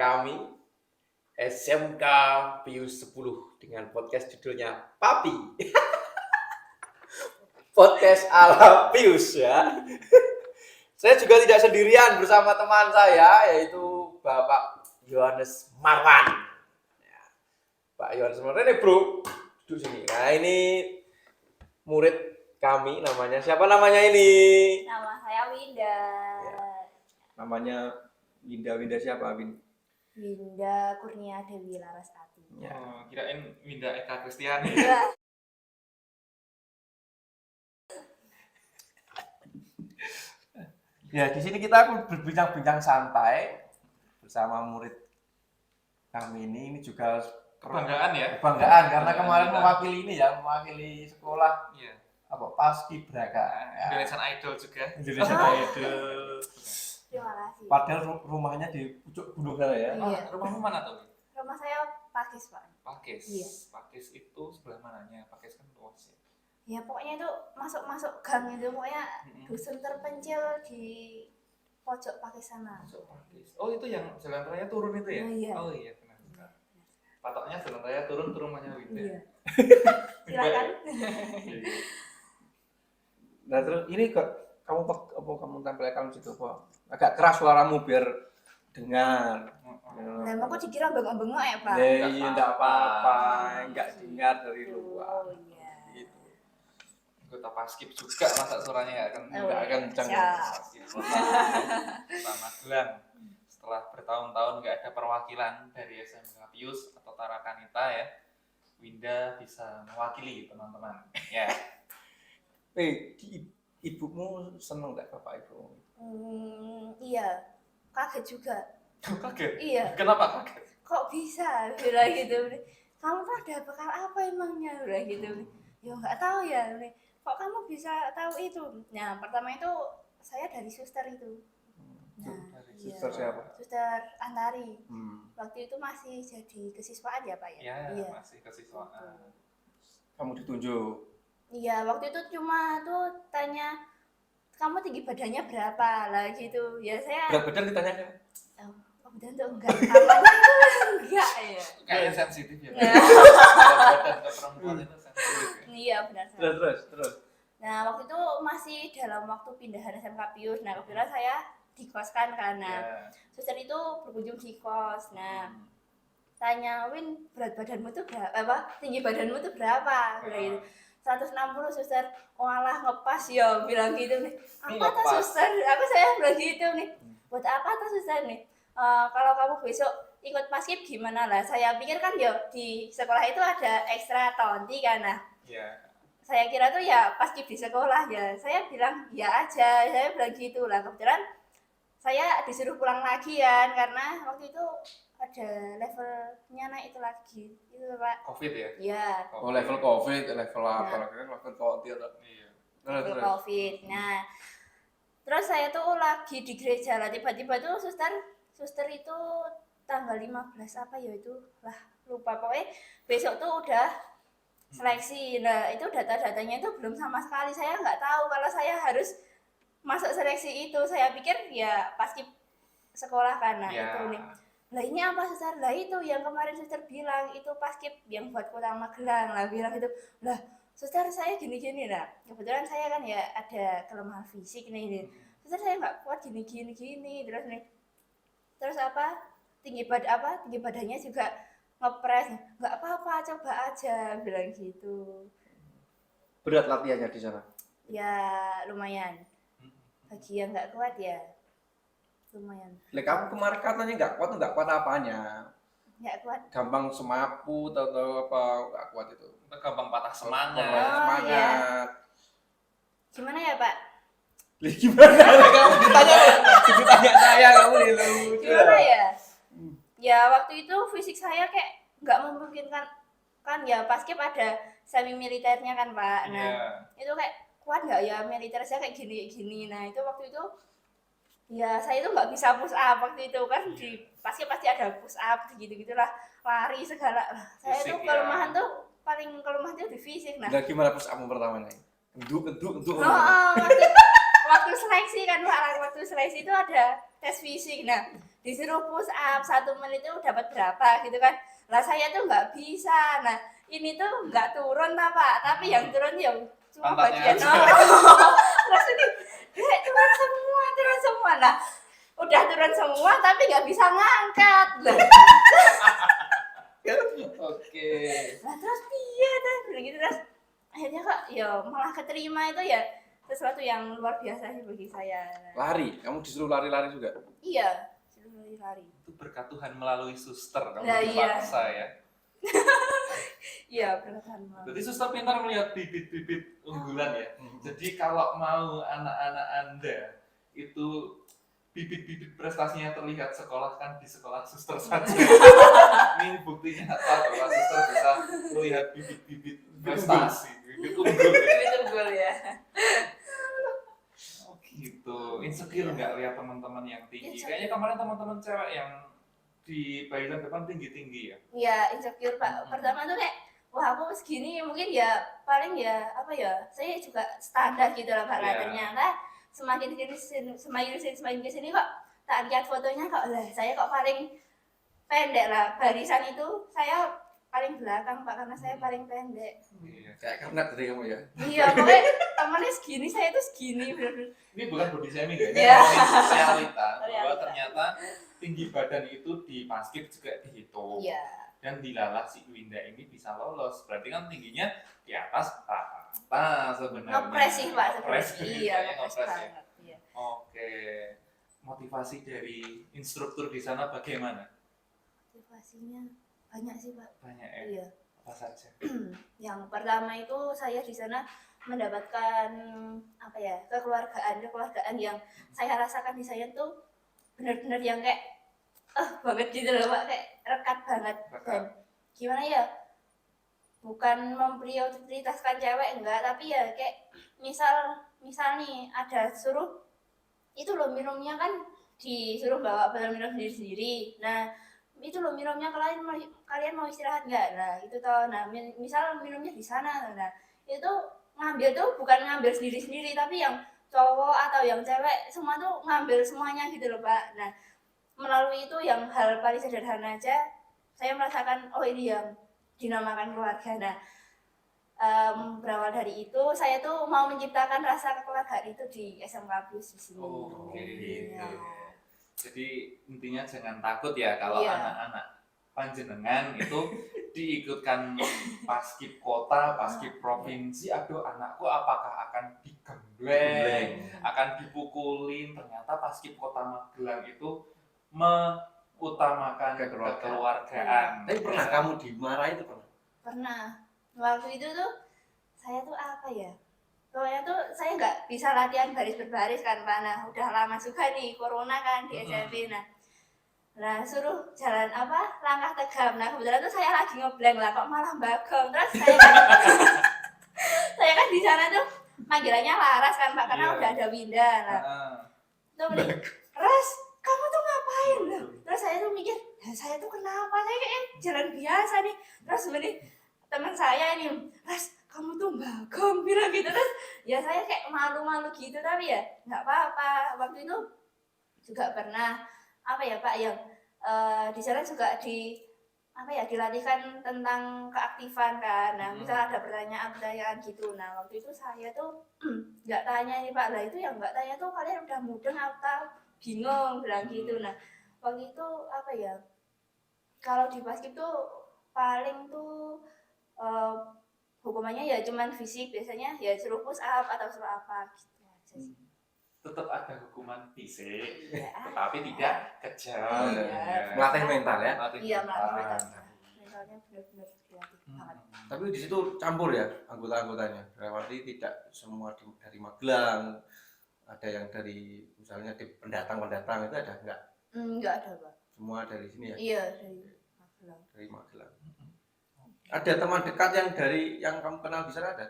kami SMK Pius 10 dengan podcast judulnya Papi. Podcast ala Pius ya. Saya juga tidak sendirian bersama teman saya yaitu Bapak Yohanes Marwan. Ya. Pak Yohanes Marwan ini bro, duduk sini. Nah ini murid kami namanya. Siapa namanya ini? Nama saya Winda. Ya. Namanya Winda siapa, Win? Winda Kurnia Dewi Larastati. Ya. Oh, kirain Winda Eka Kristiani. Ya. Ya, di sini kita berbincang-bincang santai bersama murid kami ini juga Kebanggaan ya? Kebanggaan karena kemarin mewakili sekolah apa Paskibraka. Indonesian Idol juga. Indonesian Idol. Terima kasih. Padahal rumahnya di pucuk gunung sana ya. Iya. Rumahmu mana tuh? Rumah saya Pakis, Pak. Pakis. Iya. Pakis itu sebelah mananya? Pakis kan luas ya. Ya pokoknya itu masuk gang itu pokoknya dusun terpencil di pojok Pakis sana. Masuk Pakis. Oh itu yang jalan raya turun itu ya? Oh, iya. Oh iya benar. Patoknya jalan raya turun ke rumahnya Winda. Iya. Silakan. Nah terus ini kok kamu tampilkan situ kok agak keras suaramu biar dengar. Nah, mau kok dikira bengok-bengok ya, Pak? Iya, enggak apa-apa, enggak dengar dari luar. Oh iya. Gitu. Anggota Paskib juga masa suaranya nggak akan kencang. Pak Magelang setelah bertahun-tahun nggak ada perwakilan dari SMK Pius atau Tarakanita ya, Winda bisa mewakili teman-teman. Ya. Ibumu seneng nggak bapak ibu? Iya. Kaget juga. Kaget? Iya. Kenapa kaget? Kok bisa bilang gitu? Kamu tuh ada bekal apa emangnya? Bilang gitu. Ya nggak tahu ya. Kok kamu bisa tahu itu? Nah pertama itu saya dari suster itu. Nah, Suster siapa? Suster Antari. Waktu itu masih jadi kesiswaan ya Pak ya? Iya. Masih kesiswaan. Kamu ditunjuk? Iya, waktu itu cuma tuh tanya kamu tinggi badannya berapa lah gitu. Ya saya. Berat badan ditanya kan? Oh, badan tuh enggak. Amannya enggak ya. Kayak sensitif ya. Badan ke perempuan itu sensitif. Iya benar. Terus. Nah waktu itu masih dalam waktu pindahan SMK Pius. Nah kebetulan saya di kos kan karena suster itu berkunjung di kos. Nah tanya Win berat badanmu tuh berapa? Tinggi badanmu tuh berapa? Gitu. 160 suster. Walah ngepas ya bilang gitu nih. Apa tuh suster? Saya bilang gitu nih. Buat apa tuh suster nih? Kalau kamu besok ikut paskib gimana lah? Saya pikir kan ya di sekolah itu ada ekstra tonti kan nah. Iya. Saya kira tuh ya paskib di sekolah ya. Saya bilang ya aja. Saya bilang gitu lah. Kebetulan saya disuruh pulang lagi kan karena waktu itu ada levelnya naik itu lagi itu Pak. Covid ya? Iya. Oh level Covid, level apa lagi kan level Covid atau? Iya. Level Covid. Nah, terus saya tuh lagi di gereja lah tiba-tiba tuh suster itu tanggal 15 apa ya itu lah lupa pokoknya besok tuh udah seleksi. Nah itu data-datanya itu belum sama sekali saya nggak tahu kalau saya harus masuk seleksi itu. Saya pikir ya pasti sekolah karena itu nih. Lah ini apa suster? Lah itu yang kemarin suster bilang itu paskib yang buat Kota Magelang lah bilang itu. Lah suster saya gini-gini lah. Kebetulan saya kan ya ada kelemahan fisik nih. Suster saya nggak kuat gini terus nih. Terus apa? Tinggi badannya juga ngepres. Nggak apa-apa coba aja bilang gitu. Berat latihannya di sana? Ya lumayan. Bagi yang nggak kuat ya lumayan. Kamu kemarin katanya nggak kuat apanya? Nggak kuat. Gampang semapu atau apa nggak kuat itu? Gampang patah semangat. Semangat. Iya. Gimana ya Pak? Gimana? Kamu ditanya saya kamu lucu. Gimana ya? Ya waktu itu fisik saya kayak nggak memungkinkan kan ya paskib ada semi militernya kan Pak. Nah itu kayak kuat nggak ya militer saya kayak gini. Nah itu waktu itu ya saya itu nggak bisa push up waktu itu kan di pasti ada push up gitu-gitulah lari segala. Saya fisik, itu kelemahan tuh paling kelemahan itu di fisik. Nah gimana push upmu pertama nih? Enduk. Waktu seleksi kan Pak, waktu seleksi itu ada tes fisik. Nah disuruh push up 1 menit itu dapat berapa gitu kan. Lah saya tuh nggak bisa. Nah ini tuh nggak turun lah Pak, tapi yang turun ya cuma Pantatnya bagian aja. terus ini kayak turun semua. Nah udah turun semua tapi nggak bisa ngangkat. Oke. Lah terus piye teh begitu terus akhirnya kok ya malah keterima itu ya sesuatu yang luar biasa sih bagi saya. Lari, kamu disuruh lari-lari juga? Iya, suruh lari. Itu berkat Tuhan melalui suster kamu Nah, iya. dipaksa ya. Iya, bertahan banget. Jadi suster pintar melihat bibit-bibit unggulan ya. Jadi kalau mau anak-anak Anda itu bibit-bibit prestasinya terlihat sekolah kan di sekolah suster saja. Ini bukti nyata bahwa suster bisa melihat bibit-bibit prestasi, bibit unggul. Ya. Itu gol ya. Oh gitu. Insecure nggak lihat teman-teman yang tinggi? Insecure. Kayaknya kemarin teman-teman cewek yang di barisan depan tinggi-tinggi ya. Iya, insecure Pak. Pertama tuh kayak wah aku segini mungkin ya paling ya apa ya saya juga standar gitu lah Pak. Lah Iya. ternyata semakin kesini kok tak lihat fotonya kok lah saya kok paling pendek lah barisan itu saya paling belakang Pak karena saya paling pendek. Iya. Kayak karena dari kamu ya. Iya pokoknya temannya segini saya tuh segini bener-bener. Ini bukan body shaming ya, ini Iya. ngomongin realita bahwa Realita. ternyata tinggi badan itu di paskib juga dihitung. Iya. Dan dilalah si Winda ini bisa lolos. Berarti kan tingginya di atas rata sebenarnya. Ngepres sih Pak Ngepres, sebenarnya. Iya, kayaknya ngepres ngepres ya. banget. Iya. Oke. Motivasi dari instruktur di sana bagaimana? Motivasinya banyak sih Pak. Banyak ya. Iya. Apa saja? Yang pertama itu saya di sana mendapatkan apa ya kekeluargaan yang saya rasakan di saya tuh benar-benar yang kayak banget gitu loh Pak kayak rekat banget dan gimana ya bukan memprioritaskan cewek enggak tapi ya kayak misal nih ada suruh itu loh minumnya kan disuruh bawa botol minum sendiri. Nah itu loh minumnya kalian mau istirahat nggak? Nah itu toh. Nah misal minumnya di sana. Nah itu ngambil tuh bukan ngambil sendiri tapi yang cowok atau yang cewek semua tuh ngambil semuanya gitu loh Pak. Nah melalui itu yang hal paling sederhana aja saya merasakan oh ini yang dinamakan keluarga. Nah berawal dari itu saya tuh mau menciptakan rasa kekeluargaan itu di SMK Plus di sini. Oke, Iya. gitu. Jadi intinya jangan takut ya kalau Iya. anak-anak panjenengan itu diikutkan paskib kota, paskib provinsi. Aduh, anakku apakah akan digembleng, akan dipukulin? Ternyata paskib kota Magelang itu mengutamakan kekeluargaan. Tapi pernah kamu dimarahi itu pernah? Pernah. Waktu itu tuh saya tuh apa ya? Pokoknya tuh saya nggak bisa latihan baris berbaris kan Pak. Nah udah lama juga nih corona kan di SMP. Nah suruh jalan apa langkah tegap. Nah kebetulan tuh saya lagi ngeblank lah kok malah bagong. Terus saya kan saya kan di sana tuh panggilannya Laras kan Pak karena Iya. udah ada Winda. Nah tuh beli Ras kamu tuh ngapain loh? Terus saya tuh mikir saya tuh kenapa? Saya kayak jalan biasa nih. Terus beli teman saya ini Ras kamu tuh bagong bilang gitu terus ya saya kayak malu-malu gitu tapi ya nggak apa-apa waktu itu juga pernah apa ya Pak yang di sana juga dilatihkan tentang keaktifan kan. Nah misal ada pertanyaan gitu. Nah waktu itu saya tuh nggak tanya nih Pak lah itu yang nggak tanya tuh kalian udah mudeng atau bingung bilang gitu. Nah waktu itu apa ya kalau di basket tuh paling tuh hukumannya ya cuman fisik biasanya ya suruh push up atau suruh apa gitu aja sih. Tetap ada hukuman fisik, Iya. tetapi tidak kejam. Iya. Melatih mental ya. Melatih Iya melatih mental. mental. Mentalnya benar-benar dilatih banget. Tapi di situ campur ya anggota-anggotanya. Berarti tidak semua dari Magelang. Ada yang dari misalnya di pendatang itu ada enggak? Enggak ada Pak. Semua dari sini ya. Iya dari Magelang. Dari Magelang. Ada teman dekat yang kamu kenal di sana ada?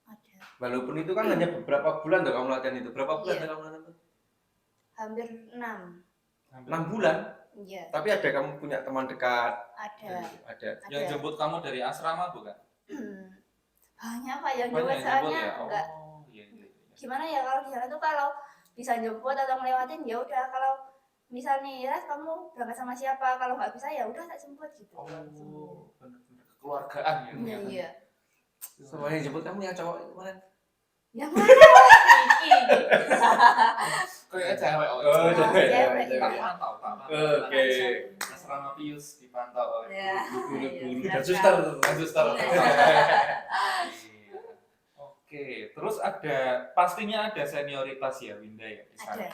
Ada. Walaupun itu kan hanya beberapa bulan tuh kamu latihan itu. Berapa bulan Iya. kamu latihan itu? Hampir 6. 6 bulan. Iya Tapi ada kamu punya teman dekat. ada. Ada. Yang Ada. jemput kamu dari asrama bukan? Banyak Pak yang Banyak jemput yang jemput soalnya ya? enggak Oh, iya. gimana ya kalau di sana tuh kalau bisa jemput atau ngelewatin ya udah kalau misalnya Ras kamu berangkat sama siapa, kalau nggak bisa ya udah tak jemput gitu. Oh, benar-benar kekeluargaan ya. Iya, iya. Semuanya jemput kamu yang cowok kemarin. Yang mana Iki? Kayak cewek. Oh, cewek. Tak pantau, tak pantau. Oke. Asrama Pius dipantau oleh Ya. Guru-guru Iya, dan silakan. suster. dan suster. Iya. Iya. Oke, terus pastinya ada senioritas ya Winda ya di sana. Ada.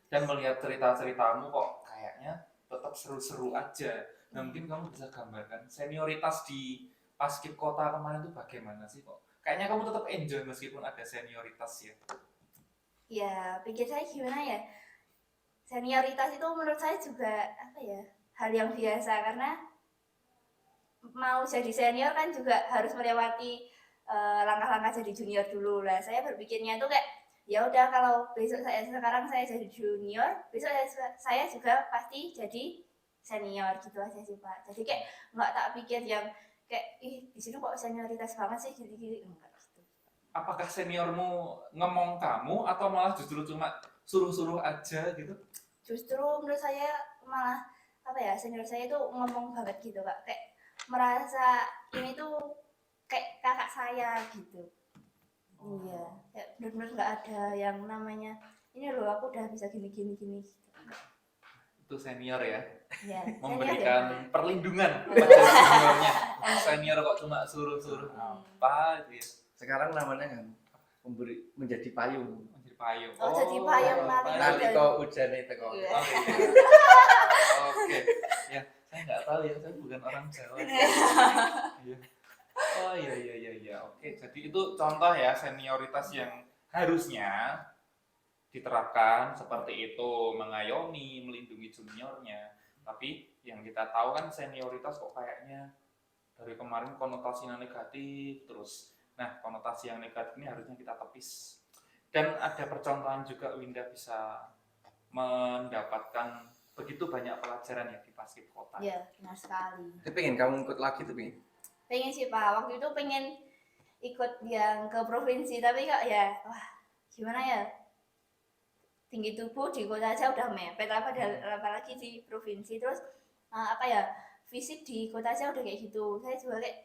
Dan melihat cerita-ceritamu kok kayaknya tetap seru-seru aja. Nah, mungkin kamu bisa gambarkan senioritas di Paskib Kota kemarin itu bagaimana sih kok? Kayaknya kamu tetap enjoy meskipun ada senioritas ya. Ya, pikir saya gimana ya? Senioritas itu menurut saya juga apa ya? Hal yang biasa karena mau jadi senior kan juga harus melewati langkah-langkah jadi junior dulu lah. Saya berpikirnya tuh kayak ya udah kalau besok sekarang saya jadi junior, besok saya juga pasti jadi senior gitu aja sih Pak. Jadi kayak nggak tak pikir yang kayak ih di sini kok senioritas banget sih gini-gini enggak gitu. Apakah seniormu ngomong kamu atau malah justru cuma suruh-suruh aja gitu? Justru menurut saya malah apa ya senior saya itu ngomong banget gitu Kak. Kayak merasa ini tuh kayak kakak saya gitu. Iya, kayak benar-benar nggak ada yang namanya ini loh aku udah bisa gini gitu. Itu senior ya, Ya, memberikan perlindungan kepada seniornya. Senior kok cuma suruh-suruh apa gitu ya. Sekarang namanya kan menjadi payung. Menjadi payung. Oh, jadi payung lari. Nanti kok hujan itu kok. Iya. Oh, iya. Oke, ya saya nggak tahu ya, saya bukan orang Jawa. Iya. Oh iya. Oke, jadi itu contoh ya senioritas yang harusnya diterapkan seperti itu, mengayomi, melindungi juniornya. Tapi yang kita tahu kan senioritas kok kayaknya dari kemarin konotasinya negatif terus. Nah, konotasi yang negatif ini harusnya kita tepis. Dan ada percontohan juga Winda bisa mendapatkan begitu banyak pelajaran ya di Paskib Kota. Iya, benar sekali. Tapi pengen kamu ikut lagi tuh, pengen. Pengen sih Pak, waktu itu pengen ikut yang ke provinsi tapi kok ya wah gimana ya, tinggi tubuh di kota aja udah mepet apalagi di provinsi, terus apa ya fisik di kota aja udah kayak gitu. Saya juga kayak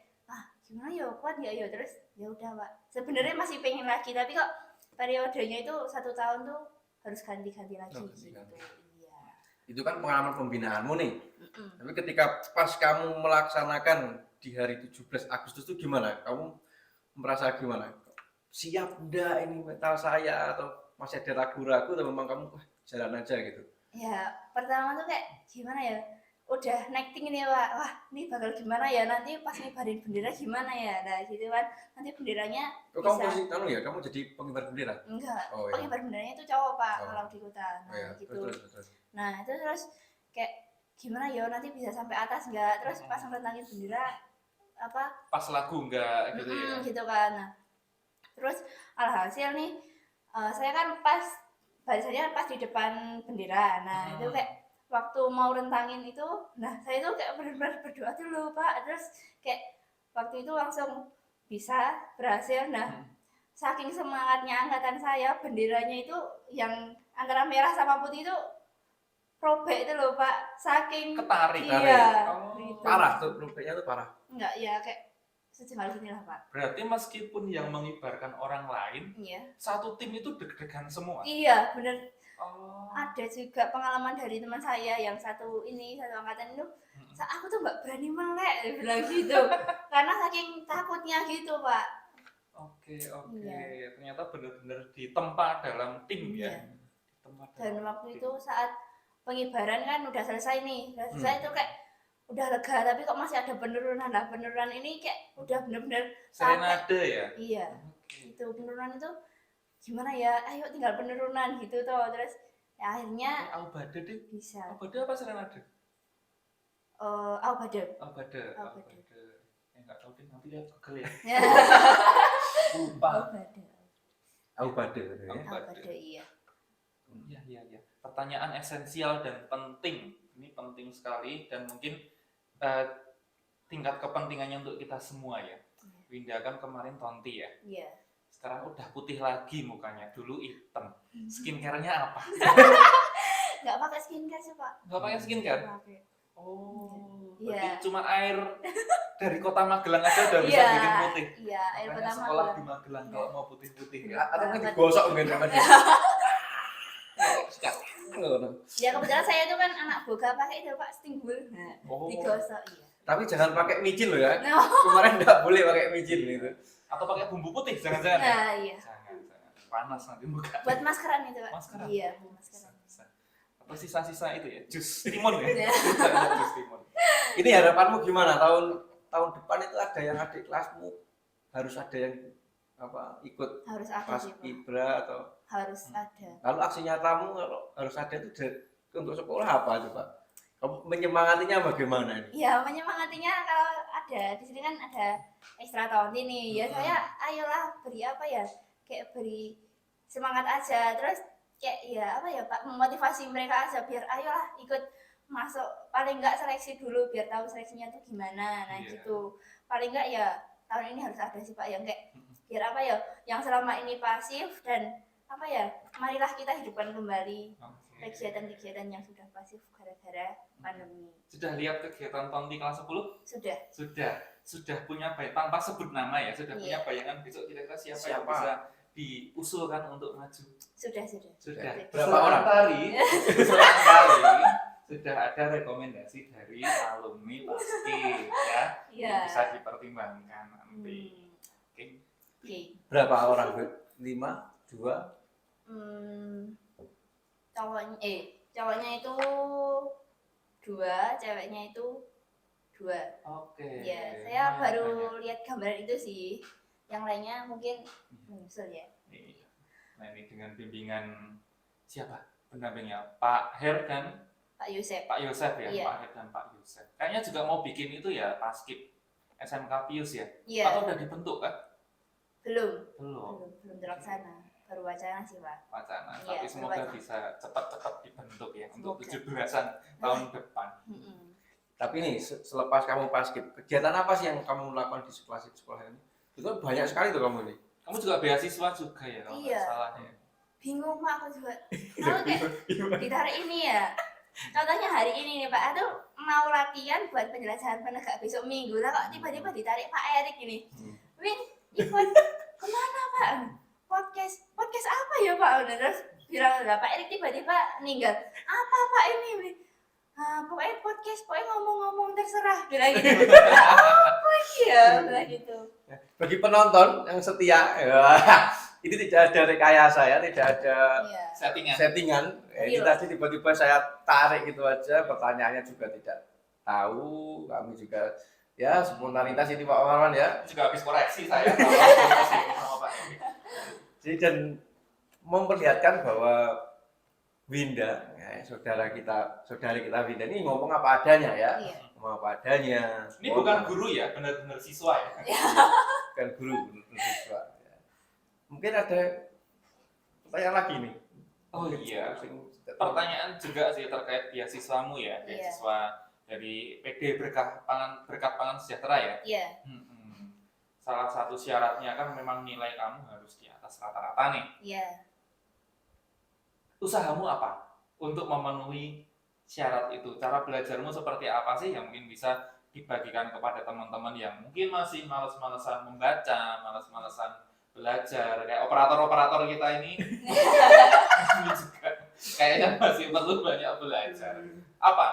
gimana ya kuat ya terus ya udah Pak, sebenarnya masih pengen lagi tapi kok periodenya itu 1 tahun tuh harus ganti-ganti lagi gitu. Iya. Itu kan pengalaman pembinaanmu nih. Tapi ketika pas kamu melaksanakan di hari 17 Agustus itu gimana? Kamu merasa gimana? Siap enggak ini mental saya atau masih ada ragu-ragu atau memang kamu jalan aja gitu? Ya pertama tuh kayak gimana ya, udah naik tinggi nih Pak, wah ini bakal gimana ya nanti pas ngibarin bendera gimana ya, nah gitu kan nanti benderanya Kok bisa kamu posisi ya, kamu jadi pengibar bendera? enggak, Oh, iya. pengibar benderanya itu cowok Pak Oh. kalau di kota, nah Oh, iya. gitu. Terus. Nah itu terus kayak gimana ya nanti bisa sampai atas enggak, terus pas ngerentangin bendera apa Pas lagu enggak gitu ya. gitu kan. Nah terus alhasil nih saya kan pas barisannya pas di depan bendera, nah itu kayak waktu mau rentangin itu, nah saya tuh kayak benar-benar berdoa dulu Pak, terus kayak waktu itu langsung bisa berhasil. Nah saking semangatnya angkatan saya, benderanya itu yang antara merah sama putih itu robek itu loh Pak, saking Ketarik. iya Oh. gitu. Parah tuh, rupanya tuh parah. Enggak ya kayak sejengkal gini lah Pak. Berarti meskipun yang mengibarkan orang lain, Iya. satu tim itu deg-degan semua. Iya bener. Oh. Ada juga pengalaman dari teman saya yang satu angkatan itu, aku tuh nggak berani melek dia bilang gitu karena saking takutnya gitu Pak. Oke. Iya. Ternyata benar-benar ditempa dalam tim Iya. ya. Ditempa Dan dalam waktu tim. itu saat pengibaran kan udah selesai nih, itu kayak udah lega tapi kok masih ada penurunan. Nah penurunan ini kayak udah bener-bener Serenade ya. iya Oke. itu penurunan itu gimana ya, ayo tinggal penurunan gitu toh, terus ya akhirnya Aubade deh. bisa Aubade apa serenade? Aubade. Aubade. Aubade. Enggak tahu deh, nanti lihat Google ya. Ya. Lupa. Aubade gitu ya. Aubade iya. Iya. Pertanyaan esensial dan penting. Ini penting sekali dan mungkin tingkat kepentingannya untuk kita semua ya. Winda kan kemarin tonti ya. Iya. Sekarang udah putih lagi mukanya. Dulu hitam. Skincare-nya apa? nggak pakai skincare sih Pak. Nggak pakai skincare? Nggak pakai. Oh, Iya. berarti cuma air dari kota Magelang aja udah bisa Iya, bikin putih. iya, air Makanya pertama sekolah Magelang. di Magelang kalau mau putih-putih ya. Atau kan digosok mungkin sama dia. Ya kebetulan saya itu kan anak boga pakai itu Pak stingbul. Nah, Oh. digosok iya. Tapi jangan pakai micin loh ya. No. Kemarin nggak boleh pakai micin gitu. Atau pakai bumbu putih, jangan-jangan ya? Nah, iya. Jangan. Panas nanti muka. Buat maskeran itu Pak. Maskeran? Iya, buat maskeran. Bisa. Apa sisa-sisa itu ya? Jus timun ya? Iya. Jus timun. Ini harapanmu gimana tahun depan itu ada yang adik kelasmu harus ada yang ikut Harus ada pas sih Pak. Ibra atau Harus ada. lalu aksi nyatamu kalau harus ada itu untuk sekolah apa coba? Kamu menyemangatinya bagaimana ini? Ya menyemangatinya kalau ada di sini kan ada ekstra tahun ini ya saya ayolah beri apa ya kayak beri semangat aja terus kayak ya apa ya Pak memotivasi mereka aja biar ayolah ikut masuk paling enggak seleksi dulu biar tahu seleksinya tuh gimana nah Iya. gitu paling enggak ya tahun ini harus ada sih Pak ya kayak biar apa ya yang selama ini pasif dan apa ya marilah kita hidupkan kembali Oke. kegiatan-kegiatan yang sudah pasif gara-gara pandemi. Sudah lihat kegiatan Tonti kelas 10? Sudah. Sudah punya tanpa sebut nama ya, sudah punya Iya. bayangan besok kira-kira siapa yang Siapa? bisa diusulkan untuk maju. Sudah. Sudah. Berapa orang? Selang tari sudah ada rekomendasi dari alumni Basket ya. Iya. Yang bisa dipertimbangkan nanti. Oke. Oke. Berapa orang? 5, 2, Cowoknya itu 2, ceweknya itu 2. Oke. Ya, saya baru lihat gambaran itu sih. Yang lainnya mungkin menyusul ya. Iya. Nah ini dengan bimbingan siapa pendampingnya? Pak Her dan Pak Yusef. Pak Yosef ya, Iya. Pak Her dan Pak Yosef. Kayaknya juga mau bikin itu ya, Paskib SMK Pius ya? Iya. Atau udah dibentuk kan? Belum Belum. terlaksana. Baru wacana sih, Pak. Wacana, Iya, tapi semoga wacana. bisa cepat-cepat dibentuk ya untuk Semoga. 17-an tahun depan. Tapi nih selepas kamu paskib, kegiatan apa sih yang kamu lakukan di sekolah ini? Itu kan banyak sekali tuh kamu ini. Kamu juga beasiswa juga ya kalau Iya. nggak salah ya. Bingung Pak aku juga. Kalau kayak ditarik ini ya. Contohnya hari ini nih Pak, aduh mau latihan buat penjelajahan penegak besok minggu lah kok tiba-tiba ditarik Pak Erik ini. Win, ikut kemana Pak? Podcast apa ya Pak? Udah terus bilang lah Pak Erik tiba-tiba meninggal. Apa Pak ini? Win? Pokoknya podcast, pokoknya ngomong-ngomong terserah bilang gitu. Oh iya, bilang gitu. Bagi penonton yang setia, ya, ini tidak ada rekayasa ya, tidak ada Iya. settingan. Ini Real. tadi tiba-tiba saya tarik gitu aja, pertanyaannya juga tidak tahu, kami juga ya spontanitas ini Pak Marwan ya. Juga habis koreksi saya sama Pak Erik. Jadi dan memperlihatkan bahwa Winda, ya, saudari kita Winda ini ngomong apa adanya ya, Iya. ngomong apa adanya. Ini bukan guru ya, benar-benar siswa ya. Bukan guru, benar siswa. Ya. Mungkin ada pertanyaan lagi nih. Oh Mungkin iya. sing- Pertanyaan juga sih terkait beasiswamu ya, Iya. beasiswa dari PD Berkat Pangan Sejahtera ya. Iya. Salah satu syaratnya kan memang nilai kamu harus di atas rata-rata nih. Iya. Usahamu apa untuk memenuhi syarat itu? Cara belajarmu seperti apa sih yang mungkin bisa dibagikan kepada teman-teman yang mungkin masih males-malesan membaca, males-malesan belajar, kayak operator-operator kita ini ini juga kayaknya masih perlu banyak belajar. Apa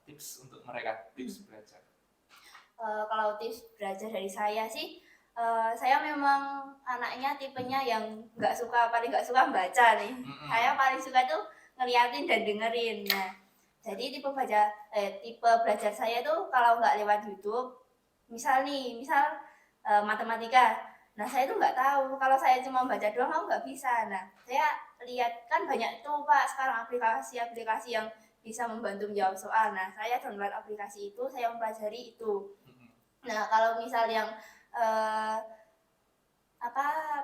tips untuk mereka, tips belajar? Kalau tips belajar dari saya sih, saya memang anaknya tipenya yang paling nggak suka baca nih. Saya paling suka tuh ngeliatin dan dengerin. Nah, jadi tipe belajar saya tuh kalau nggak lewat YouTube, misal matematika. Nah, saya tuh nggak tahu. Kalau saya cuma baca doang, aku nggak bisa. Nah, saya lihat kan banyak tuh Pak sekarang aplikasi-aplikasi yang bisa membantu menjawab soal. Nah, saya download aplikasi itu, saya mempelajari itu. Nah, kalau misal yang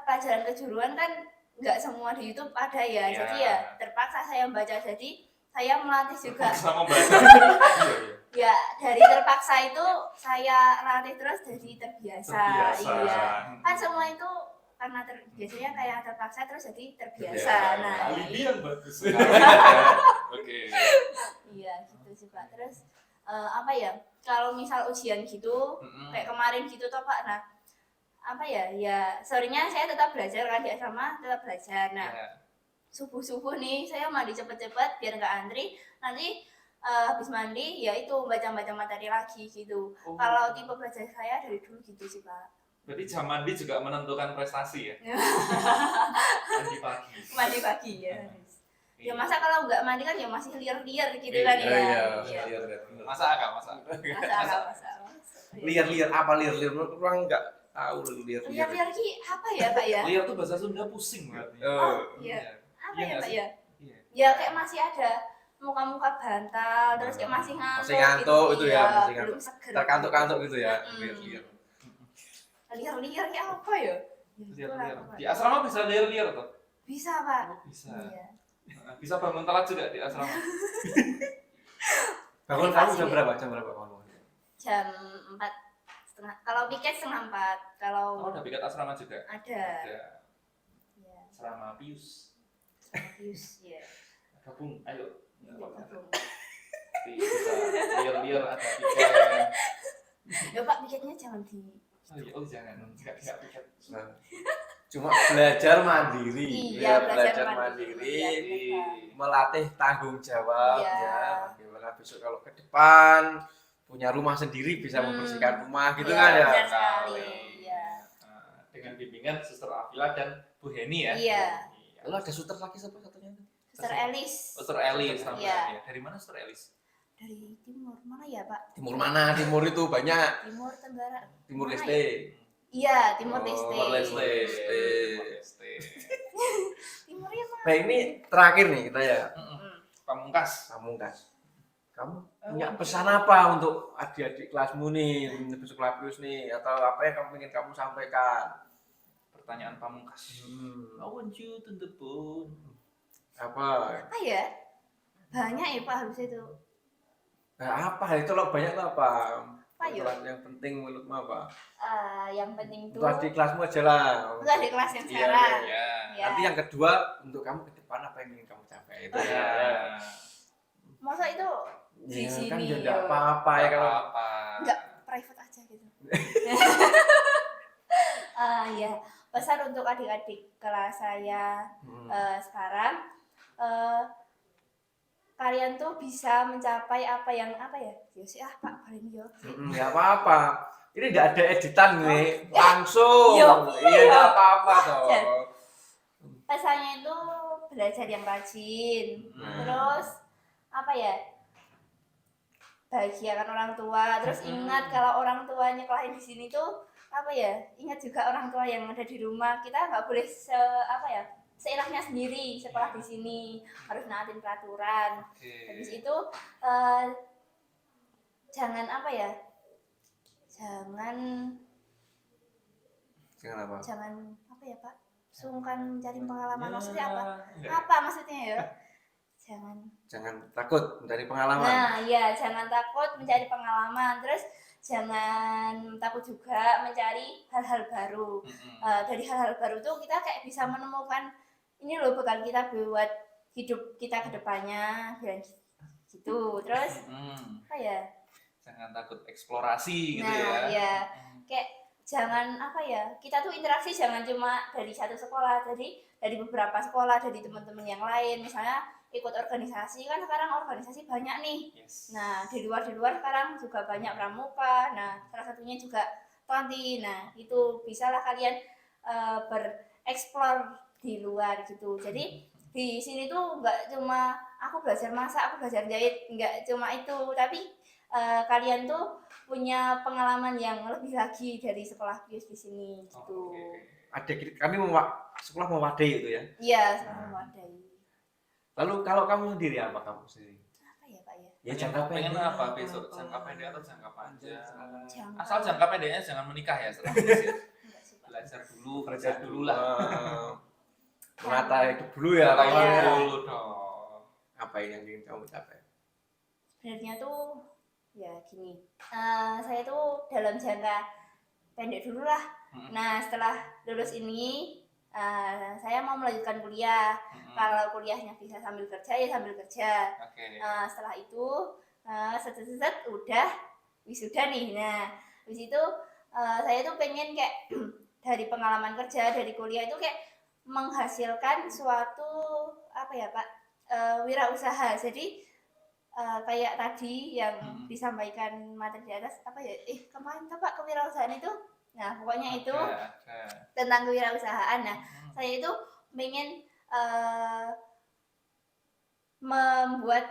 pelajaran kejuruan kan nggak semua di YouTube ada ya. Ya. Jadi ya terpaksa saya membaca. Jadi saya melatih juga. Sama membaca. Ya dari terpaksa itu saya latih terus jadi terbiasa. Terbiasa. Iya. Kan semua itu karena biasanya kayak terpaksa terus jadi terbiasa. Terbiasa. Nah, Alibi yang bagus. Oke. iya gitu sih Pak. Terus apa ya? Kalau misal ujian gitu, kayak kemarin gitu toh Pak. Nah, apa ya? Ya sorenya saya tetap belajar kan di asrama, tetap belajar. Nah, Ya. subuh-subuh nih saya mandi cepet-cepet biar nggak antri. Nanti habis mandi ya itu baca-baca materi lagi gitu. Oh. Kalau tipe belajar saya dari dulu gitu sih Pak. Berarti jam mandi juga menentukan prestasi ya? Mandi pagi. Mandi pagi ya. Ya Iya. masa kalau nggak mandi kan ya masih liar-liar gitu Iya, kan Iya, ya. iya, Iya. liar. Masa akal, masa. Masa. Liar apa liar? Orang nggak tahu liar. Liar-liar ki apa ya Pak ya? Liar tuh bahasa Sunda pusing berarti. Oh, iya. Apa Iya ya nggak Pak sih? ya? Iya. Ya kayak masih ada muka-muka bantal, terus kayak masih ngantuk. Masih ngantuk gitu, itu ya, masih belum ngantuk. seger. Terkantuk-kantuk gitu ya, Mm. liar. Liar-liar kayak apa ya? Ya, itulah Liar-liar. pokoknya. Di asrama bisa liar-liar tuh? Bisa Pak. Oh, bisa. Iya. Nah, bisa bangun telat juga di asrama. Bangun kamu jam berapa? Jam berapa kamu? Jam 4:30. Kalau piket 3:30. Kalau Oh, ada piket asrama juga? ada. Ada. Ya, Asrama Pius. serius ya. Gabung, ayo. Nggak apa-apa. Gabung. Tapi bisa liar-liar ada piket. Ya Pak, piketnya jangan di Oh jangan, nggak piket. Nah, cuma belajar mandiri. Iya, Ya, belajar mandiri. mandiri. Iya. Melatih tanggung jawab Iya. ya. Bagaimana besok kalau ke depan punya rumah sendiri bisa membersihkan rumah gitu Iya, kan ya. benar sekali. Iya. Nah, dengan bimbingan Suster Afila dan Bu Heni ya. Iya. Lalu ada suster lagi siapa satunya itu? Suster Elis. Suster Elis namanya. Iya. Ya. Dari mana Suster Elis? Dari timur mana ya Pak? Timur mana? Timur itu banyak. Timur Tenggara. Timur Mana Leste. Iya, Timur Oh, Leste. Timur Leste. Timur Leste. Timur ya Pak. Nah ini terakhir nih kita ya. Pamungkas. Pamungkas. Kamu punya pesan apa untuk adik-adik kelasmu nih, besok Lapius nih, atau apa yang kamu ingin kamu sampaikan? Pertanyaan pamungkas. I want you to the bone. Apa? Apa ya? Banyak ya Pak harus itu. Nah, apa? Itu lo banyak tuh apa? Apa ya? Yang penting menurutmu apa? Yang penting tuh Untuk adik kelasmu aja lah. itu ada kelas yang Iya, sekarang. Ya. Ya. Nanti yang kedua untuk kamu ke depan apa yang ingin kamu capai itu Ya. Masa itu di Ya, sini kan ya ya. enggak apa-apa ya kalau apa? Enggak private aja gitu. Ya, pesan untuk adik-adik kelas saya sekarang, kalian tuh bisa mencapai apa ya sih Pak paling yo. Enggak apa-apa. Ini enggak ada editan nih, langsung. Iya. Iya, enggak apa-apa toh. Ya. Pesannya itu belajar yang rajin, terus apa ya, bahagiakan orang tua, terus ingat kalau orang tua nyekolahin di sini tuh apa ya, ingat juga orang tua yang ada di rumah. Kita nggak boleh seenaknya sendiri sekolah di sini, harus naatin peraturan. Habis itu jangan apa ya, jangan apa ya Pak, sungkan mencari pengalaman. Maksudnya apa? Apa maksudnya ya? Jangan takut mencari pengalaman. Nah, ya jangan takut mencari pengalaman. Terus jangan takut juga mencari hal-hal baru. Dari hal-hal baru tuh kita kayak bisa menemukan ini loh bekal kita buat hidup kita ke depannya, gitu. Terus apa ya? Jangan takut eksplorasi gitu Nah, ya. ya kayak jangan apa ya, kita tuh interaksi jangan cuma dari satu sekolah, dari beberapa sekolah, dari teman-teman yang lain. Misalnya ikut organisasi, kan sekarang organisasi banyak nih. Yes. Nah, di luar sekarang juga banyak pramuka. Nah, salah satunya juga Tonti. Nah, itu bisalah kalian bereksplor di luar gitu. Jadi di sini tuh nggak cuma aku belajar masak, aku belajar jahit, nggak cuma itu, tapi kalian tuh punya pengalaman yang lebih lagi dari sekolah Pius di sini gitu. Adik kami sekolah mewadai itu ya. Iya, sekolah mewadai. Lalu kalau kamu sendiri apa kamu sendiri? Apa ya Pak ya? Ya jangka Pengen pendek. apa besok? Jangka pendek atau jangka panjang? Jangka- Asal jangka pendeknya jangan menikah ya setelah lulus ya. Enggak sih Pak. Belajar dulu, kerja dulu lah. Menata hidup dulu ya. Kalau Iya. dulu dong. Apa yang ingin kamu capai? Sebenarnya tuh ya gini, saya tuh dalam jangka pendek dulu lah, Nah, setelah lulus ini saya mau melanjutkan kuliah. Kalau kuliahnya bisa sambil kerja ya sambil kerja. Oke. Setelah itu set udah wisuda nih. Nah, habis itu saya tuh pengen kayak dari pengalaman kerja dari kuliah itu kayak menghasilkan suatu apa ya Pak, wirausaha. Jadi kayak tadi yang disampaikan materi di atas apa ya, kemarin tuh Pak kewirausahaan itu, nah pokoknya itu Ada. tentang kewirausahaan. Nah, saya itu pengen membuat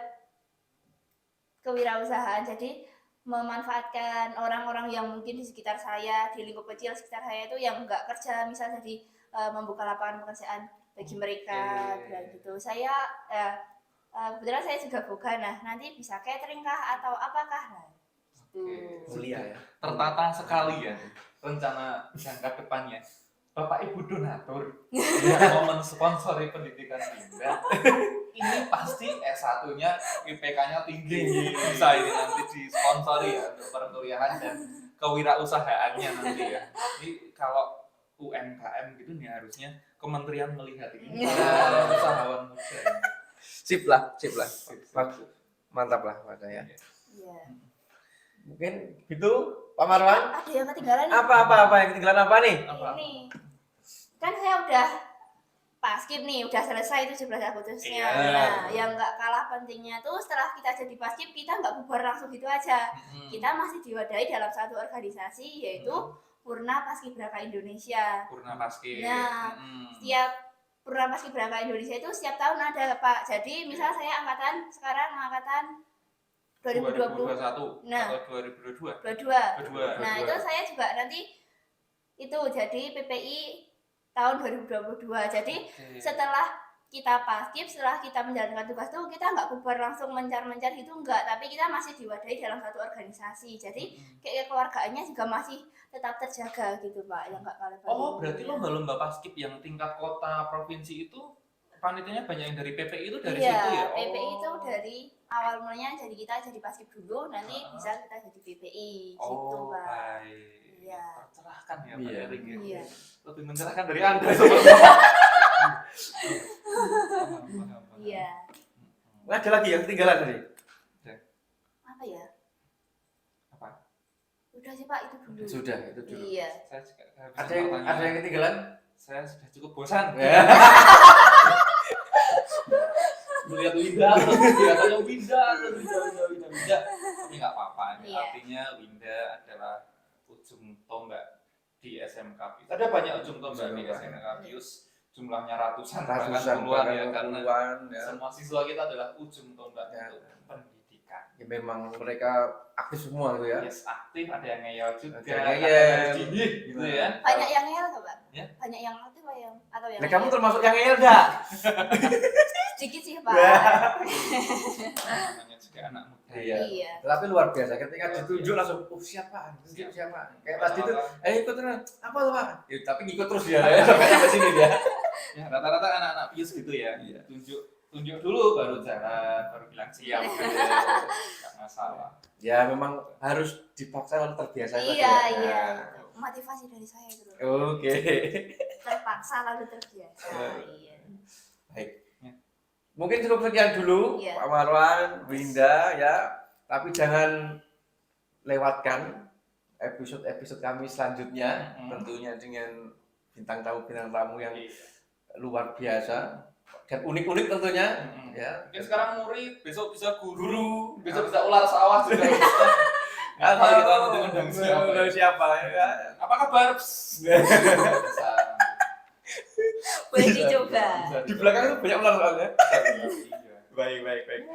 kewirausahaan, jadi memanfaatkan orang-orang yang mungkin di sekitar saya, di lingkup kecil sekitar saya itu yang nggak kerja, misal jadi membuka lapangan pekerjaan bagi mereka, dan gitu. Saya kebetulan saya juga buka, nah nanti bisa catering kah atau apakah? Nah, Mulia ya. Tertata sekali ya rencana jangka depannya. Bapak Ibu donatur yang mau mensponsori pendidikan Winda, ini pasti S1-nya IPK-nya tinggi, bisa ini nanti disponsori ya untuk perkuliahan dan kewirausahaannya nanti ya. Jadi kalau UMKM gitu nih harusnya kementerian melihat ini para usahawan muda. Sip lah. Mantap lah Pak ya. iya. Mungkin gitu Pak Marwan. Ada yang ketinggalan nih. Apa yang ketinggalan apa nih? Ini kan saya udah paskib nih, udah selesai 17 Agustusnya. Iya. Nah, yang nggak kalah pentingnya tuh setelah kita jadi paskib, kita nggak bubar langsung gitu aja. Kita masih diwadahi dalam satu organisasi, yaitu Purna Paskibraka Indonesia. Purna Paskib. Nah, setiap Purna Paskibraka Indonesia itu setiap tahun ada Pak. Jadi misal saya sekarang angkatan 2020. 2021 Nah, atau 2022. 22. Nah, itu saya juga nanti itu jadi PPI tahun 2022. Jadi setelah kita paskib, setelah kita menjalankan tugas tuh kita nggak bubar langsung mencar-mencar gitu, enggak, tapi kita masih diwadahi dalam satu organisasi. Jadi kayak kekeluargaannya juga masih tetap terjaga gitu Pak, yang nggak kalah penting. Oh, berarti lomba-lomba paskib yang tingkat kota provinsi itu panitianya banyak yang dari PPI itu dari situ ya? PPI itu dari awal mulanya jadi kita jadi paskib dulu, nanti bisa kita jadi PPI gitu Pak. Baik. Iya. Tercerahkan ya Pak Iya. Erik ya. Iya. Lebih mencerahkan dari Anda. Iya. Ada lagi yang ketinggalan tadi? Apa ya? Apa? Udah sih Pak, itu dulu. Sudah, itu dulu. Iya. Saya juga Ada yang ketinggalan? Saya sudah cukup bosan. Ya. Melihat Winda, kelihatannya Winda. Tapi nggak apa-apa. Iya. Artinya Winda adalah ujung tombak di SMK Pius. Ada banyak ujung tombak di SMK Pius. Jumlahnya ratusan bahkan puluhan ya, karena semua siswa kita adalah ujung tombak untuk pendidikan. Ya, memang mereka aktif semua gitu ya. Yes, aktif, ada yang ngeyel juga, Ada yang ada ngeyel. gini, gitu ya. Banyak yang ngeyel nggak Pak? Ya. Banyak yang aktif atau yang Nah, kamu ngeyel? termasuk yang ngeyel dah. Sedikit sih Pak. Namanya juga anak muda. Iya. Iya. Tapi luar biasa ketika ditunjuk langsung, siapa? Siapa? Kayak tadi itu, ikut terus. Apa tuh Pak? Ya, tapi ngikut terus dia ya, sampai sini dia. Ya, rata-rata anak-anak Pius gitu ya. Tunjuk dulu baru jalan, baru bilang siap gitu. Enggak masalah. Ya memang harus dipaksa lalu terbiasa. Iya. Nah. Motivasi dari saya itu. Oke. Terpaksa lalu terbiasa. Iya. Baik. Mungkin cukup sekian dulu, Iya. Pak Marwan, Winda ya. Tapi jangan lewatkan episode kami selanjutnya, tentunya dengan bintang tamu yang luar biasa dan unik-unik tentunya. Ya. Mungkin sekarang murid, besok bisa guru, besok bisa ular sawah juga. Kalau kita mengundang siapa ya? Apa kabar? Bisa. Boleh dicoba. Di belakang itu banyak ular soalnya. Iya. Baik.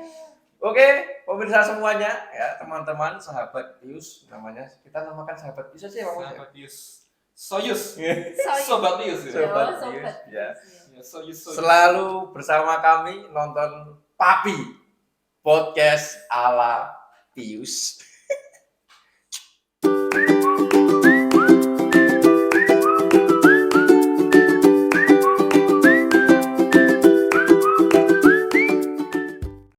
Oke, pemirsa semuanya ya, teman-teman sahabat Pius namanya. Kita namakan sahabat Pius aja ya, Pak. Sahabat Pius. Soyuz. Soyuz. Sobat Pius. Sobat Yo, Pius, ya. Ya, Soyuz. Selalu bersama kami nonton Papi Podcast ala Pius.